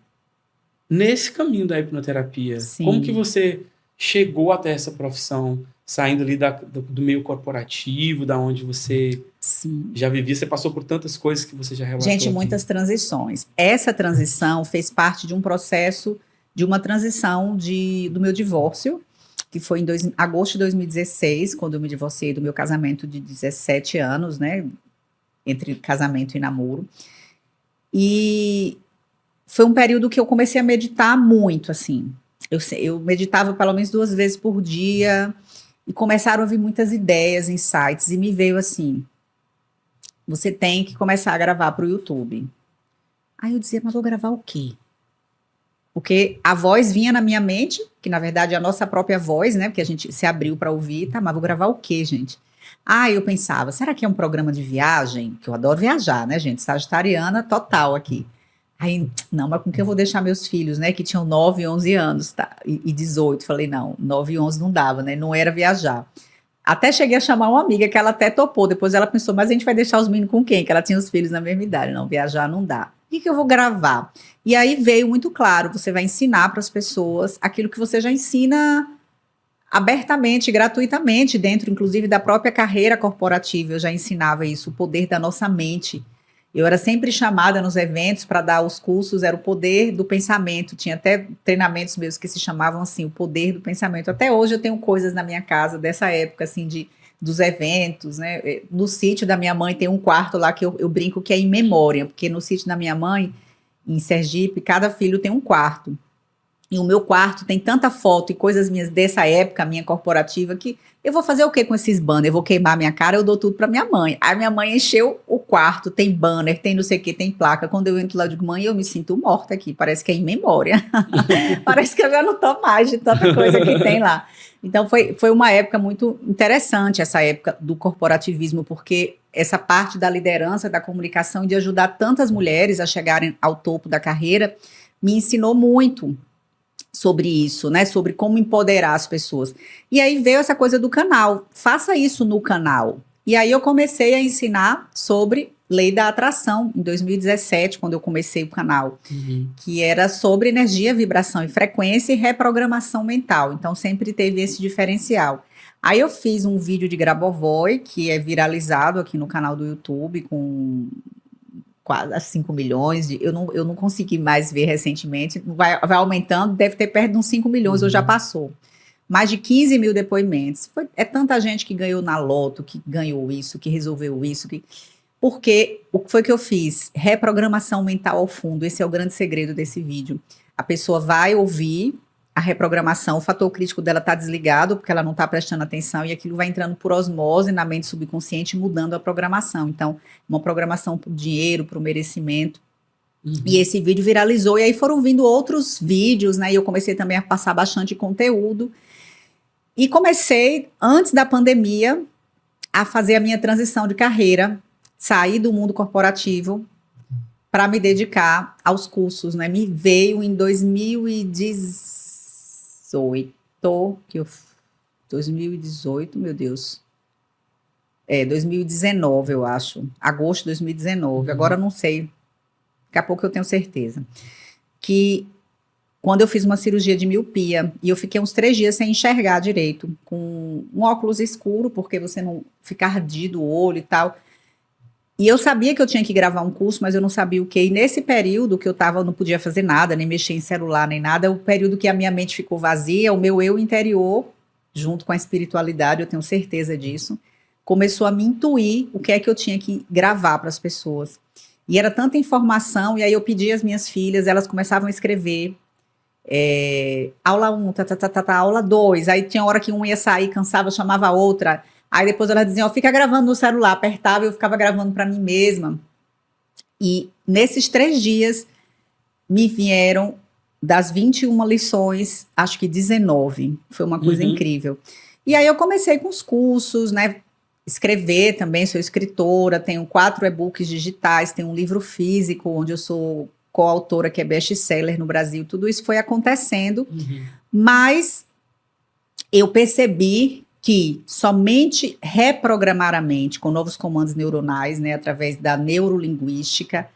nesse caminho da hipnoterapia. Como que Sim, você chegou até essa profissão, saindo ali do meio corporativo, da onde você sim. já vivia, você passou por tantas coisas que você já relatou Gente, aqui. muitas transições. Essa transição fez parte de um processo de uma transição do meu divórcio, que foi em agosto de 2016, quando eu me divorciei do meu casamento de 17 anos, né? Entre casamento e namoro. E foi um período que eu comecei a meditar muito, assim. Eu meditava pelo menos 2 vezes por dia e começaram a vir muitas ideias, insights, e me veio assim, você tem que começar a gravar para o YouTube. Aí eu dizia, mas vou gravar o quê? Porque a voz vinha na minha mente, que na verdade é a nossa própria voz, né? Porque a gente se abriu para ouvir, tá? Mas vou gravar o quê, gente? Ah, eu pensava, será que é um programa de viagem? Que eu adoro viajar, né, gente? Sagitariana total aqui. Aí, não, mas com que eu vou deixar meus filhos, né? Que tinham 9 e 11 anos, tá? E 18. Falei, não, 9 e 11 não dava, né? Não era viajar. Até cheguei a chamar uma amiga que ela até topou. Depois ela pensou, mas a gente vai deixar os meninos com quem? Que ela tinha os filhos na mesma idade. Não, viajar não dá. O que eu vou gravar? E aí veio muito claro, você vai ensinar para as pessoas aquilo que você já ensina abertamente, gratuitamente, dentro, inclusive, da própria carreira corporativa. Eu já ensinava isso, o poder da nossa mente. Eu era sempre chamada nos eventos para dar os cursos, era o poder do pensamento. Tinha até treinamentos meus que se chamavam assim, o poder do pensamento. Até hoje eu tenho coisas na minha casa dessa época, assim, dos eventos, né? No sítio da minha mãe tem um quarto lá que eu brinco que é em memória, porque no sítio da minha mãe, em Sergipe, cada filho tem um quarto. E o meu quarto tem tanta foto e coisas minhas dessa época, minha corporativa, que eu vou fazer o que com esses banners? Eu vou queimar minha cara, eu dou tudo para minha mãe. Aí minha mãe encheu o quarto, tem banner, tem não sei o que, tem placa. Quando eu entro lá, eu digo, mãe, eu me sinto morta aqui, parece que é em memória. Parece que eu já não tô mais de tanta coisa que tem lá. Então foi uma época muito interessante, essa época do corporativismo, porque essa parte da liderança, da comunicação e de ajudar tantas mulheres a chegarem ao topo da carreira, me ensinou muito sobre isso, né? Sobre como empoderar as pessoas. E aí veio essa coisa do canal. Faça isso no canal. E aí eu comecei a ensinar sobre lei da atração em 2017, quando eu comecei o canal, que era sobre energia, vibração e frequência e reprogramação mental. Então sempre teve esse diferencial. Aí eu fiz um vídeo de Grabovoi, que é viralizado aqui no canal do YouTube, com quase 5 milhões, eu não consegui mais ver recentemente, vai aumentando, deve ter perto de uns 5 milhões, ou já passou. Mais de 15 mil depoimentos. É tanta gente que ganhou na loto, que ganhou isso, que resolveu isso, porque o que foi que eu fiz? Reprogramação mental ao fundo, esse é o grande segredo desse vídeo. A pessoa vai ouvir a reprogramação, o fator crítico dela está desligado, porque ela não está prestando atenção, e aquilo vai entrando por osmose na mente subconsciente, mudando a programação. Então, uma programação para o dinheiro, para o merecimento. E esse vídeo viralizou, e aí foram vindo outros vídeos, né? E eu comecei também a passar bastante conteúdo. E comecei, antes da pandemia, a fazer a minha transição de carreira, sair do mundo corporativo para me dedicar aos cursos, né? Me veio em 2018, 2018, meu Deus. 2019, eu acho. Agosto de 2019. Agora eu não sei. Daqui a pouco eu tenho certeza. Que quando eu fiz uma cirurgia de miopia, e eu fiquei uns 3 dias sem enxergar direito, com um óculos escuro, porque você não fica ardido o olho e tal. E eu sabia que eu tinha que gravar um curso, mas eu não sabia o quê. E nesse período que eu não podia fazer nada, nem mexer em celular, nem nada, o período que a minha mente ficou vazia, o meu eu interior, junto com a espiritualidade, eu tenho certeza disso, começou a me intuir o que é que eu tinha que gravar para as pessoas. E era tanta informação, e aí eu pedi às minhas filhas, elas começavam a escrever, aula 1, aula 2, aí tinha hora que um ia sair, cansava, chamava a outra. Aí depois ela dizia, fica gravando no celular, apertava e eu ficava gravando para mim mesma. E nesses 3 dias me vieram das 21 lições, acho que 19. Foi uma coisa incrível. E aí eu comecei com os cursos, né? Escrever também, sou escritora, tenho 4 e-books digitais, tenho um livro físico, onde eu sou coautora, que é best-seller no Brasil. Tudo isso foi acontecendo, mas eu percebi que somente reprogramar a mente com novos comandos neuronais, né, através da neurolinguística,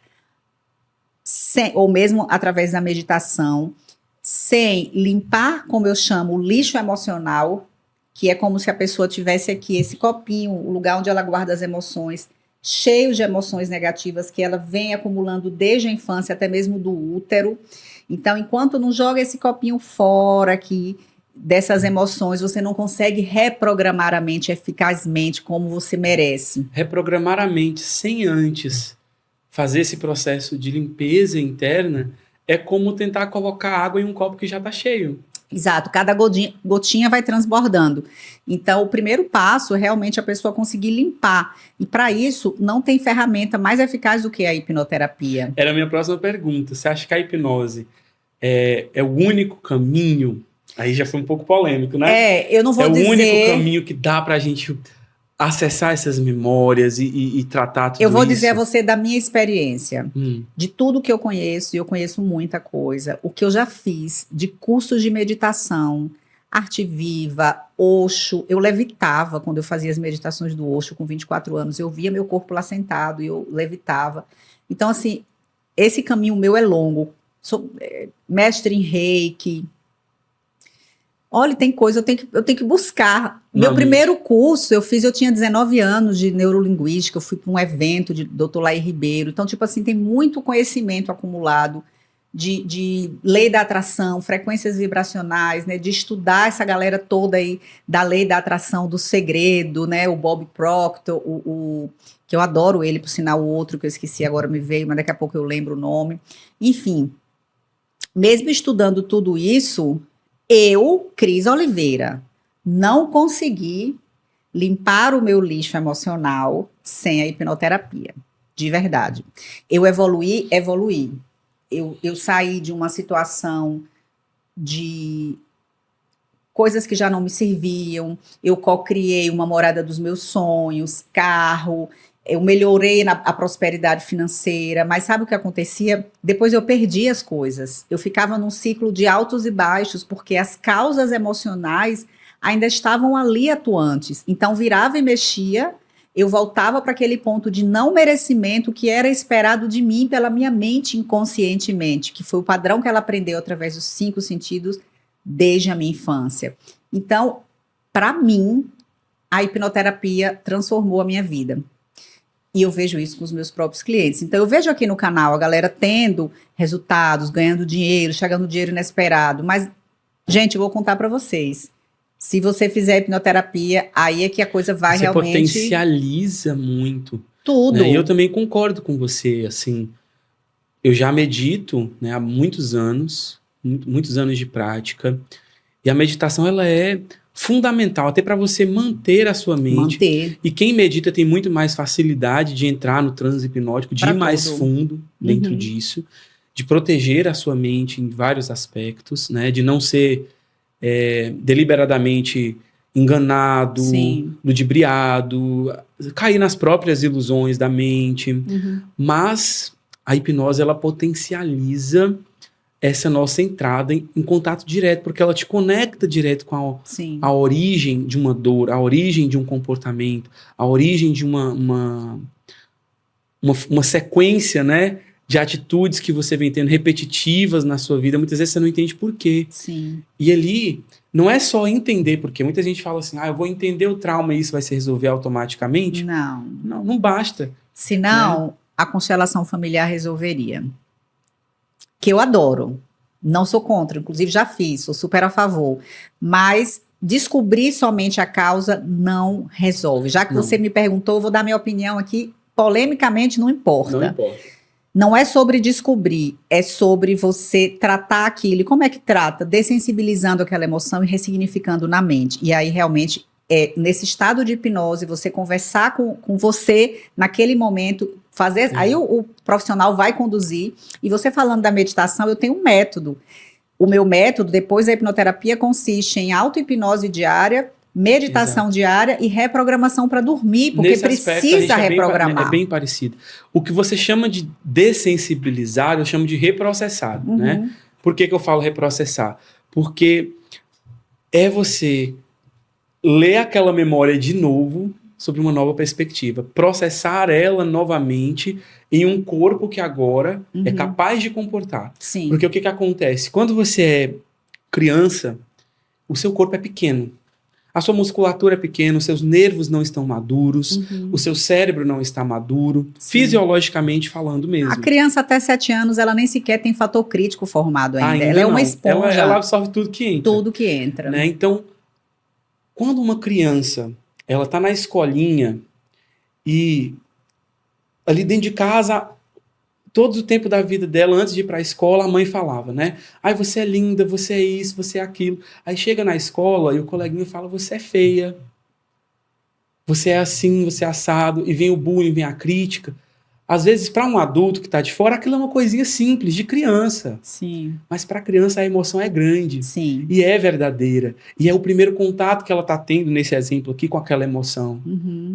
ou mesmo através da meditação, sem limpar, como eu chamo, o lixo emocional, que é como se a pessoa tivesse aqui esse copinho, o lugar onde ela guarda as emoções, cheio de emoções negativas que ela vem acumulando desde a infância, até mesmo do útero. Então, enquanto não joga esse copinho fora aqui, dessas emoções, você não consegue reprogramar a mente eficazmente como você merece. Reprogramar a mente sem antes fazer esse processo de limpeza interna é como tentar colocar água em um copo que já está cheio. Exato, cada gotinha vai transbordando. Então, o primeiro passo é realmente a pessoa conseguir limpar. E para isso, não tem ferramenta mais eficaz do que a hipnoterapia. Era a minha próxima pergunta. Você acha que a hipnose é o único caminho? Aí já foi um pouco polêmico, né? Eu não vou dizer... É o único caminho que dá para a gente acessar essas memórias e tratar tudo isso? Eu vou dizer a você da minha experiência, Hum. de tudo que eu conheço, e eu conheço muita coisa, o que eu já fiz de cursos de meditação, Arte Viva, Osho, eu levitava quando eu fazia as meditações do Osho com 24 anos, eu via meu corpo lá sentado e eu levitava. Então, assim, esse caminho meu é longo. Sou mestre em Reiki. Olha, tem coisa, eu tenho que buscar. Meu primeiro curso eu tinha 19 anos de neurolinguística, eu fui para um evento de Dr. Laí Ribeiro. Então, tipo assim, tem muito conhecimento acumulado de lei da atração, frequências vibracionais, né, de estudar essa galera toda aí da lei da atração, do segredo, né, o Bob Proctor, que eu adoro ele, por sinal, o outro que eu esqueci agora me veio, mas daqui a pouco eu lembro o nome. Enfim, mesmo estudando tudo isso, eu, Cris Oliveira, não consegui limpar o meu lixo emocional sem a hipnoterapia, de verdade. Eu evoluí. Eu saí de uma situação de coisas que já não me serviam, eu co-criei uma morada dos meus sonhos, carro, eu melhorei a prosperidade financeira, mas sabe o que acontecia? Depois eu perdi as coisas. Eu ficava num ciclo de altos e baixos, porque as causas emocionais ainda estavam ali atuantes. Então virava e mexia, eu voltava para aquele ponto de não merecimento que era esperado de mim pela minha mente inconscientemente, que foi o padrão que ela aprendeu através dos 5 sentidos desde a minha infância. Então, para mim, a hipnoterapia transformou a minha vida. E eu vejo isso com os meus próprios clientes. Então, eu vejo aqui no canal a galera tendo resultados, ganhando dinheiro, chegando dinheiro inesperado. Mas, gente, eu vou contar para vocês. Se você fizer hipnoterapia, aí é que a coisa vai você realmente... potencializa muito. Tudo. Né? E eu também concordo com você, assim... Eu já medito, né, há muitos anos, muitos anos de prática. E a meditação, ela é fundamental, até para você manter a sua mente. E quem medita tem muito mais facilidade de entrar no transe hipnótico, de ir mais fundo dentro disso, de proteger a sua mente em vários aspectos, né? De não ser deliberadamente enganado, ludibriado, cair nas próprias ilusões da mente. Mas a hipnose, ela potencializa essa nossa entrada em contato direto, porque ela te conecta direto com a origem de uma dor, a origem de um comportamento, a origem de uma sequência, né, de atitudes que você vem tendo repetitivas na sua vida. Muitas vezes você não entende por quê. E ali, não é só entender por quê. Muita gente fala assim, eu vou entender o trauma e isso vai se resolver automaticamente. Não basta. Senão, né? A constelação familiar resolveria. Que eu adoro, não sou contra, inclusive já fiz, sou super a favor, mas descobrir somente a causa não resolve. Já que você me perguntou, eu vou dar minha opinião aqui, polemicamente não importa. Não importa. Não é sobre descobrir, é sobre você tratar aquilo. E como é que trata? Dessensibilizando aquela emoção e ressignificando na mente. E aí realmente, nesse estado de hipnose, você conversar com você naquele momento, fazer, aí o profissional vai conduzir. E você falando da meditação, eu tenho um método. O meu método, depois da hipnoterapia, consiste em auto-hipnose diária, meditação diária e reprogramação para dormir, porque nesse aspecto, precisa reprogramar. É bem parecido. O que você chama de dessensibilizar, eu chamo de reprocessar, né? Por que eu falo reprocessar? Porque é você ler aquela memória de novo, sobre uma nova perspectiva, processar ela novamente em um corpo que agora é capaz de comportar. Porque o que acontece? Quando você é criança, o seu corpo é pequeno. A sua musculatura é pequena, os seus nervos não estão maduros, o seu cérebro não está maduro, fisiologicamente falando mesmo. A criança até 7 anos, ela nem sequer tem fator crítico formado ainda. Ela é não. Uma esponja. Ela absorve tudo que entra. Tudo que entra. Né? Então, quando uma criança ela está na escolinha e ali dentro de casa todo o tempo da vida dela, antes de ir para a escola, a mãe falava, né? Ai, você é linda, você é isso, você é aquilo. Aí chega na escola e o coleguinha fala, você é feia, você é assim, você é assado, e vem o bullying, vem a crítica. Às vezes, para um adulto que está de fora, aquilo é uma coisinha simples, de criança. Sim. Mas para a criança a emoção é grande. Sim. E é verdadeira. E é o primeiro contato que ela está tendo nesse exemplo aqui com aquela emoção.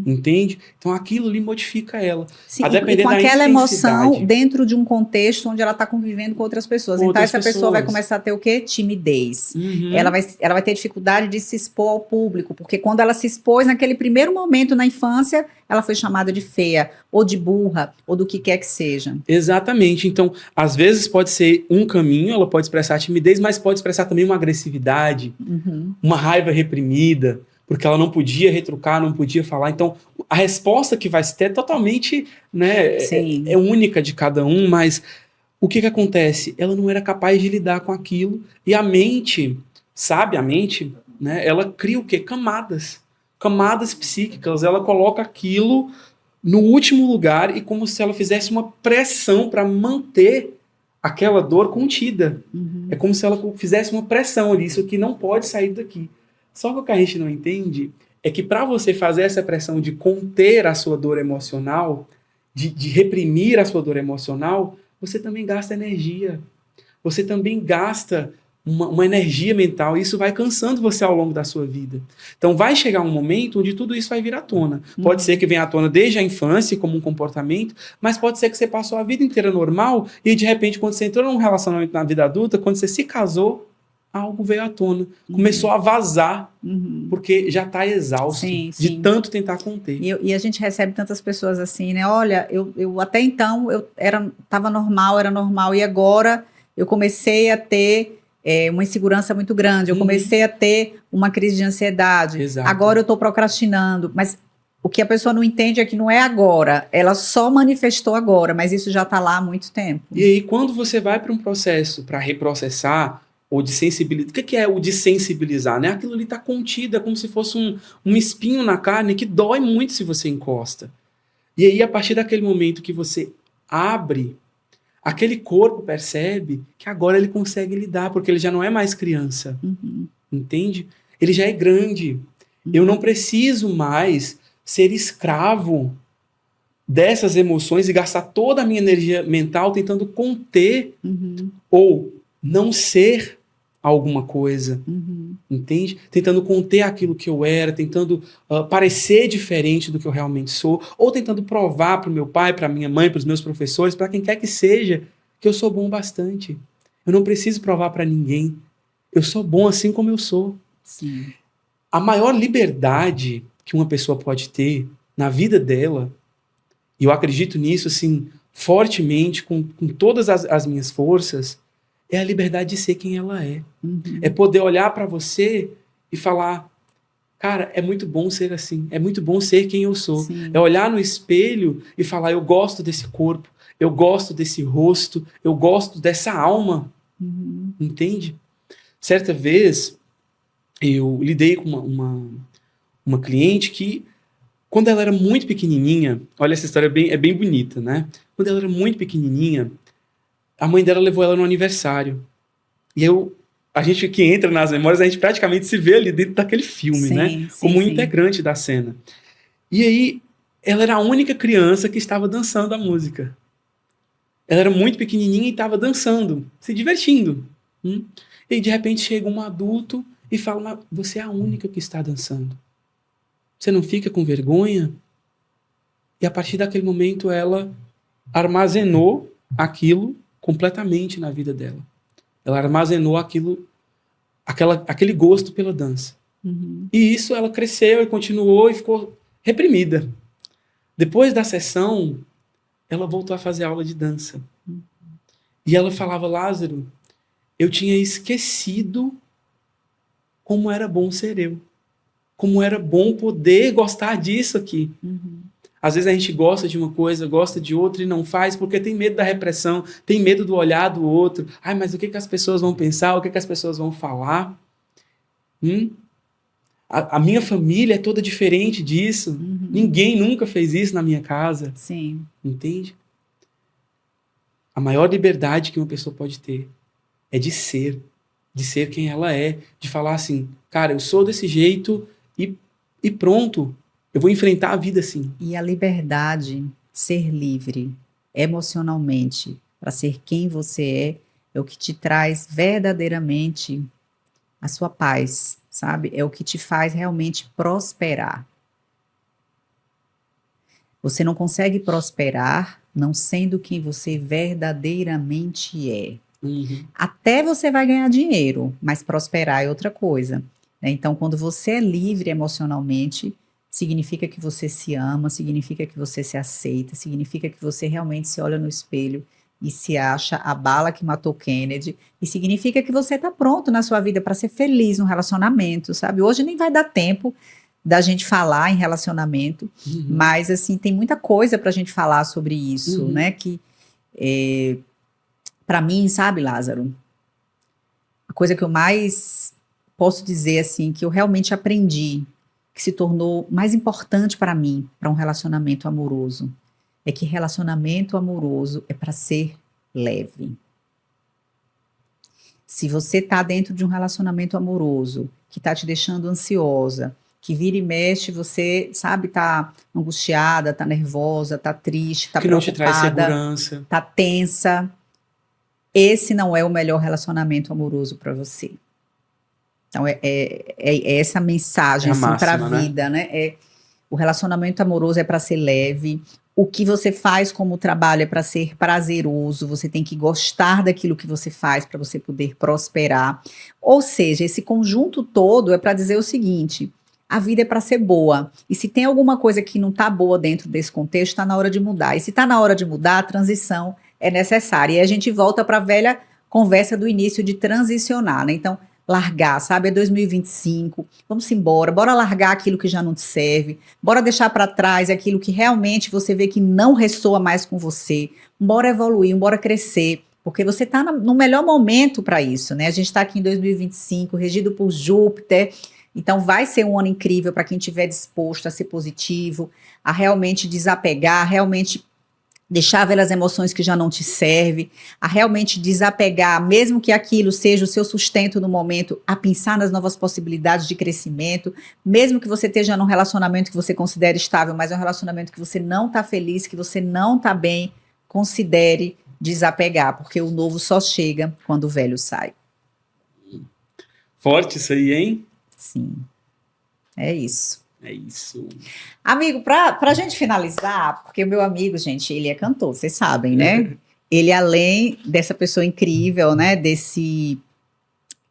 Entende? Então aquilo lhe modifica ela. Sim, A depender e com da aquela emoção intensidade. dentro de um contexto onde ela está convivendo com outras pessoas. Com Então outras essa pessoa vai pessoas. começar a ter o quê? Timidez. Uhum. Ela vai ter dificuldade de se expor ao público, porque quando ela se expôs naquele primeiro momento na infância, ela foi chamada de feia, ou de burra, ou do que quer que seja. Exatamente. Então, às vezes pode ser um caminho, ela pode expressar timidez, mas pode expressar também uma agressividade, uma raiva reprimida, porque ela não podia retrucar, não podia falar. Então, a resposta que vai ter é totalmente, né, é única de cada um, mas o que acontece? Ela não era capaz de lidar com aquilo, e a mente, sabiamente, né, ela cria o quê? Camadas psíquicas, ela coloca aquilo no último lugar e como se ela fizesse uma pressão para manter aquela dor contida. É como se ela fizesse uma pressão ali, isso aqui não pode sair daqui. Só que o que a gente não entende é que para você fazer essa pressão de conter a sua dor emocional, de reprimir a sua dor emocional, você também gasta energia. Você também gasta uma energia mental, e isso vai cansando você ao longo da sua vida. Então vai chegar um momento onde tudo isso vai vir à tona. Pode ser que venha à tona desde a infância como um comportamento, mas pode ser que você passou a vida inteira normal e de repente quando você entrou num relacionamento na vida adulta, quando você se casou, algo veio à tona, começou a vazar, porque já está exausto de tanto tentar conter. E a gente recebe tantas pessoas assim, né? Olha, eu até então estava normal, era normal, e agora eu comecei a ter uma insegurança muito grande, eu comecei a ter uma crise de ansiedade. Exato. Agora eu estou procrastinando, mas o que a pessoa não entende é que não é agora, ela só manifestou agora, mas isso já está lá há muito tempo. E aí, quando você vai para um processo para reprocessar ou de sensibilizar, o que é o de sensibilizar? Né? Aquilo ali está contido, é como se fosse um espinho na carne que dói muito se você encosta. E aí, a partir daquele momento que você abre, aquele corpo percebe que agora ele consegue lidar, porque ele já não é mais criança. Entende? Ele já é grande. Eu não preciso mais ser escravo dessas emoções e gastar toda a minha energia mental tentando conter ou não ser alguma coisa. Entende? Tentando conter aquilo que eu era, tentando parecer diferente do que eu realmente sou, ou tentando provar para o meu pai, para minha mãe, para os meus professores, para quem quer que seja, que eu sou bom bastante. Eu não preciso provar para ninguém. Eu sou bom assim como eu sou. Sim. A maior liberdade que uma pessoa pode ter na vida dela, e eu acredito nisso assim, fortemente, com todas as minhas forças, é a liberdade de ser quem ela é. É poder olhar para você e falar, cara, é muito bom ser assim, é muito bom ser quem eu sou. Sim. É olhar no espelho e falar, eu gosto desse corpo, eu gosto desse rosto, eu gosto dessa alma. Entende? Certa vez, eu lidei com uma cliente que, quando ela era muito pequenininha, olha, essa história é bem bonita, né? Quando ela era muito pequenininha, a mãe dela levou ela no aniversário. E a gente que entra nas memórias, a gente praticamente se vê ali dentro daquele filme, né? Como um integrante da cena. E aí, ela era a única criança que estava dançando a música. Ela era muito pequenininha e estava dançando, se divertindo. E aí, de repente, chega um adulto e fala, você é a única que está dançando. Você não fica com vergonha? E a partir daquele momento, ela armazenou aquilo completamente na vida dela. Ela armazenou aquele gosto pela dança. E isso ela cresceu e continuou e ficou reprimida. Depois da sessão, ela voltou a fazer aula de dança. E ela falava, Lázaro, eu tinha esquecido como era bom ser eu. Como era bom poder gostar disso aqui. Às vezes a gente gosta de uma coisa, gosta de outra e não faz porque tem medo da repressão, tem medo do olhar do outro. Ai, mas o que as pessoas vão pensar? O que as pessoas vão falar? A minha família é toda diferente disso. Ninguém nunca fez isso na minha casa. Sim. Entende? A maior liberdade que uma pessoa pode ter é de ser quem ela é, de falar assim, cara, eu sou desse jeito e pronto, eu vou enfrentar a vida assim. E a liberdade, ser livre emocionalmente, para ser quem você é o que te traz verdadeiramente a sua paz, sabe? É o que te faz realmente prosperar. Você não consegue prosperar não sendo quem você verdadeiramente é. Uhum. Até você vai ganhar dinheiro, mas prosperar é outra coisa, né? Então, quando você é livre emocionalmente, significa que você se ama, significa que você se aceita, significa que você realmente se olha no espelho e se acha a bala que matou Kennedy, e significa que você está pronto na sua vida para ser feliz no relacionamento, sabe? Hoje nem vai dar tempo da gente falar em relacionamento, mas assim, tem muita coisa para a gente falar sobre isso, né? Que para mim, sabe, Lázaro, a coisa que eu mais posso dizer, assim, que eu realmente aprendi, que se tornou mais importante para mim, para um relacionamento amoroso, é que relacionamento amoroso é para ser leve. Se você está dentro de um relacionamento amoroso que está te deixando ansiosa, que vira e mexe, você, sabe, tá angustiada, tá nervosa, tá triste, tá preocupada, que não te traz segurança, tá tensa, esse não é o melhor relacionamento amoroso para você. Então, é essa mensagem assim, para a vida, né? O relacionamento amoroso é para ser leve, o que você faz como trabalho é para ser prazeroso, você tem que gostar daquilo que você faz para você poder prosperar. Ou seja, esse conjunto todo é para dizer o seguinte: a vida é para ser boa. E se tem alguma coisa que não está boa dentro desse contexto, está na hora de mudar. E se está na hora de mudar, a transição é necessária. E a gente volta para a velha conversa do início de transicionar, né? Então, largar, sabe? É 2025, vamos embora, bora largar aquilo que já não te serve, bora deixar para trás aquilo que realmente você vê que não ressoa mais com você, bora evoluir, bora crescer, porque você está no melhor momento para isso, né? A gente está aqui em 2025, regido por Júpiter, então vai ser um ano incrível para quem estiver disposto a ser positivo, a realmente desapegar, realmente deixar ver as emoções que já não te servem, a realmente desapegar, mesmo que aquilo seja o seu sustento no momento, a pensar nas novas possibilidades de crescimento, mesmo que você esteja num relacionamento que você considere estável, mas é um relacionamento que você não está feliz, que você não está bem, considere desapegar, porque o novo só chega quando o velho sai. Forte isso aí, hein? Sim, é isso. É isso. Amigo, pra gente finalizar, porque o meu amigo, gente, ele é cantor, vocês sabem, né? Ele, além dessa pessoa incrível, né? Desse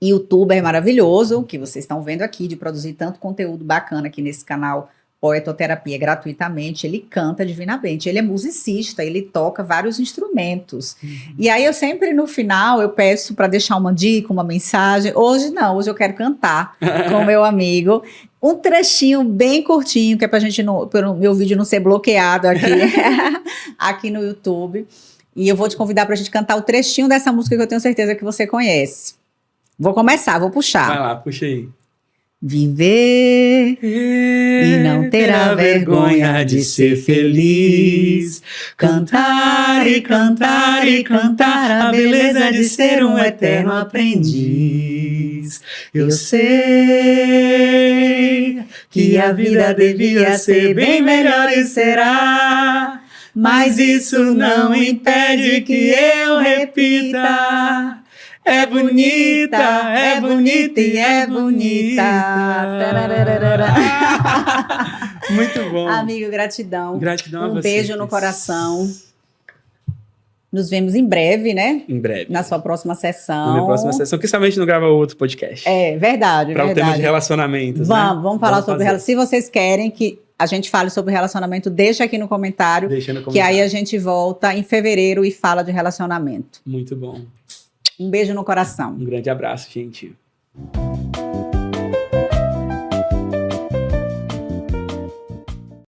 youtuber maravilhoso, que vocês estão vendo aqui, de produzir tanto conteúdo bacana aqui nesse canal Poetoterapia gratuitamente, ele canta divinamente, ele é musicista, ele toca vários instrumentos. E aí eu sempre no final eu peço para deixar uma dica, uma mensagem. Hoje não, hoje eu quero cantar com meu amigo. Um trechinho bem curtinho, que é pra gente, para o meu vídeo não ser bloqueado aqui, aqui no YouTube. E eu vou te convidar pra gente cantar o trechinho dessa música que eu tenho certeza que você conhece. Vou começar, vou puxar. Vai lá, puxa aí. Viver e não terá vergonha de ser feliz. Cantar e cantar e cantar a beleza de ser um eterno aprendiz. Eu sei que a vida devia ser bem melhor e será, mas isso não impede que eu repita. É bonita e é bonita. Muito bom. Amigo, gratidão. Gratidão a você. Um beijo no coração. Nos vemos em breve, né? Em breve. Na sua próxima sessão. Na minha próxima sessão. Quem sabe a gente não grava outro podcast. É, verdade, para o tema de relacionamentos, vamos falar sobre relacionamento. Se vocês querem que a gente fale sobre relacionamento, deixa aqui no comentário. Deixa no comentário. Que aí a gente volta em fevereiro e fala de relacionamento. Muito bom. Um beijo no coração. Um grande abraço, gente.